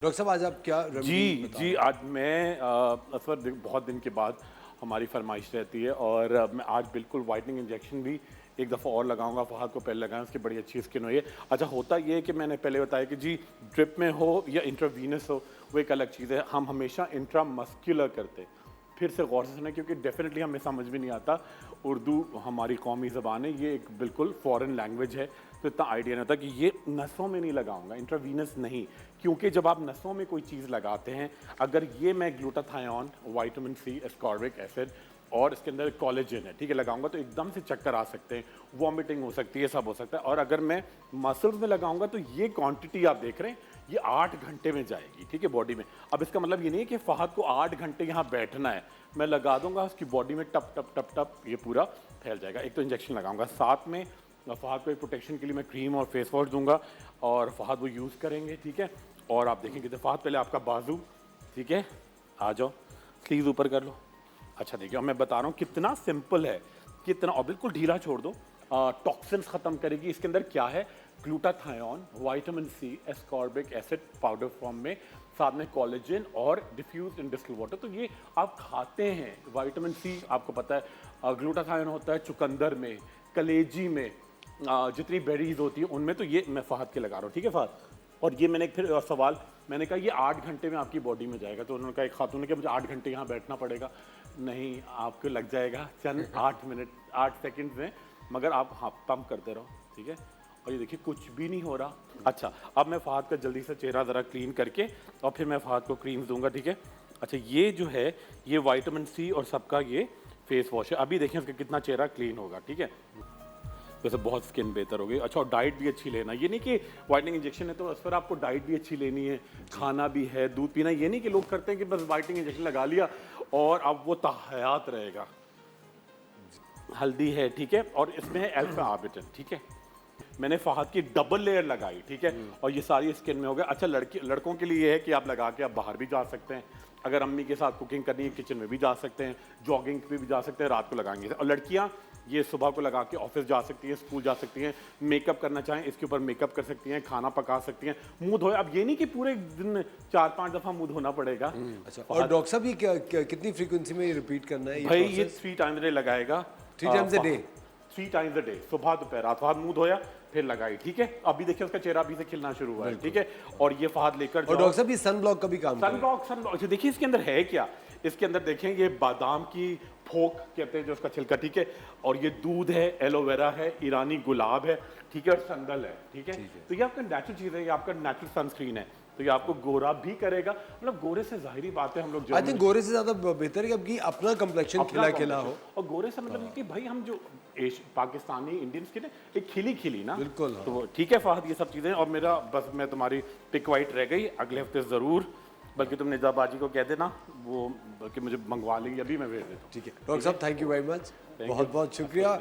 Doctor साहब आज आप क्या रेमेडी बता रहे हैं? आज मैं असर बहुत दिन के बाद हमारी फरमाइश रहती है और मैं आज बिल्कुल वाइटनिंग इंजेक्शन भी एक दफ़ा और लगाऊंगा। फहद को पहले लगाएं, उसकी बड़ी अच्छी स्किन हुई है। अच्छा, होता ये है कि मैंने पहले बताया कि जी ड्रिप में हो या इंट्रावीनस हो वो एक अलग चीज़ है। हम हमेशा इंट्रामस्कुलर करते हैं। फिर से गौर से सुना क्योंकि डेफिनेटली हमें समझ भी नहीं आता। उर्दू हमारी कौमी ज़बान है, ये एक बिल्कुल फॉरेन लैंग्वेज है, तो इतना आइडिया नहीं होता कि ये नसों में नहीं लगाऊंगा, इंट्रावीनस नहीं। क्योंकि जब आप नसों में कोई चीज़ लगाते हैं, अगर ये मैं glutathione, vitamin C, ascorbic acid और इसके अंदर कोलेजन है, ठीक है, लगाऊंगा तो एकदम से चक्कर आ सकते हैं, वॉमिटिंग हो सकती है, सब हो सकता है। और अगर मैं मसल्स में लगाऊंगा तो ये क्वांटिटी आप देख रहे हैं ये 8 घंटे में जाएगी, ठीक है, बॉडी में। अब इसका मतलब ये नहीं है कि फहद को 8 घंटे यहाँ बैठना है, मैं लगा दूंगा उसकी बॉडी में टप टप टप टप ये पूरा फैल जाएगा। एक तो इंजेक्शन लगाऊंगा, साथ में फहद को एक प्रोटेक्शन के लिए मैं क्रीम और फेस वॉश दूंगा और फहद वो यूज़ करेंगे, ठीक है। और आप देखेंगे तो फहद पहले आपका बाजू, ठीक है, आ जाओ, स्लीव ऊपर कर लो। अच्छा देखिए, मैं बता रहा हूँ कितना सिंपल है, कितना, और बिल्कुल ढीला छोड़ दो, टॉक्सिन्स खत्म करेगी। इसके अंदर क्या है, glutathione, vitamin C, ascorbic acid powder form में, साथ में कोलेजन और डिफ्यूज इन डिस्टिल वाटर। तो ये आप खाते हैं, विटामिन सी आपको पता है, ग्लूटाथायोन होता है चुकंदर में, कलेजी में, जितनी बेरीज होती है उनमें। तो ये मैं फहद के लगा रहा हूँ, ठीक है फहद। और ये मैंने फिर सवाल, मैंने कहा ये 8 घंटे में आपकी बॉडी में जाएगा, तो उन्होंने कहा, एक खातून ने कहा मुझे 8 घंटे यहाँ बैठना पड़ेगा। नहीं, आपको लग जाएगा चंद 8 मिनट 8 सेकंड में, मगर आप हाँ पंप करते रहो, ठीक है। और ये देखिए कुछ भी नहीं हो रहा। अच्छा, अब मैं फहद का जल्दी से चेहरा ज़रा क्लीन करके और फिर मैं फहद को क्रीम्स दूंगा, ठीक है। अच्छा, ये जो है ये विटामिन सी और सबका ये फेस वॉश है। अभी देखें उसका कितना चेहरा क्लीन होगा, ठीक है। वैसे बहुत स्किन बेहतर हो गई। अच्छा, और डाइट भी अच्छी लेना, ये नहीं कि वाइटनिंग इंजेक्शन है तो उस पर आपको डाइट भी अच्छी लेनी है, खाना भी है, दूध पीना। ये नहीं कि लोग करते हैं कि बस वाइटनिंग इंजेक्शन लगा लिया और अब वो ताहयात रहेगा। हल्दी है, ठीक है, और इसमें है अल्फा आर्बिटन, ठीक है। मैंने फहद की डबल लेयर लगाई, ठीक है, और ये सारी स्किन में हो गया। अच्छा, लड़कों के लिए ये है कि आप लगा के आप बाहर भी जा सकते हैं, अगर अम्मी के साथ कुकिंग करनी है किचन में भी जा सकते हैं, जॉगिंग पे भी जा सकते हैं, रात को लगाएंगे। और लड़कियां ये सुबह को लगा के ऑफिस जा सकती हैं, स्कूल जा सकती हैं, मेकअप करना चाहें इसके ऊपर मेकअप कर सकती हैं, खाना पका सकती हैं, मुंह धोए। अब ये नहीं कि पूरे दिन 4-5 दफ़ा मुंह धोना पड़ेगा। अच्छा, और डॉक्टर साहब ये कितनी फ्रीक्वेंसी में रिपीट करना है भाई ये 3 टाइम्स डे लगाएगा, 3 times a day, 3 times a day, सुबह दोपहर रात। फहद मुंह धोया फिर लगाई, ठीक है। अभी देखिए उसका चेहरा अभी से खिलना शुरू हुआ है, ठीक है। और ये फहद लेकर और डॉक्टर साहब ये सन ब्लॉक का भी काम सन ब्लॉक देखिए इसके अंदर है क्या। इसके अंदर देखें ये बादाम की फोक कहते हैं जो उसका छिलका, ठीक है, और ये दूध है, एलोवेरा है, ईरानी गुलाब है, ठीक है, और संदल है, ठीक है। तो ये आपका नेचुरल चीज़ है, ये आपका नेचुरल सनस्क्रीन है, तो ये आपको गोरा भी करेगा। मतलब गोरे से जाहिरी बात है हम लोग, आई थिंक गोरे से ज्यादा बेहतर है कि अपना कंप्लेक्शन खिला खिला हो। और गोरे से मतलब कि भाई हम जो पाकिस्तानी इंडियन स्किन है एक खिली खिली ना, बिल्कुल हाँ। तो ठीक है फहद, ये सब चीज़ें। और मेरा बस, मैं तुम्हारी पिक वाइट रह गई, अगले हफ्ते ज़रूर, बल्कि तुम निजाबाजी को कह देना वो, बल्कि मुझे मंगवा लेंगे, अभी मैं भेज देता हूँ, ठीक है डॉक्टर साहब, थैंक यू वेरी मच, बहुत बहुत शुक्रिया।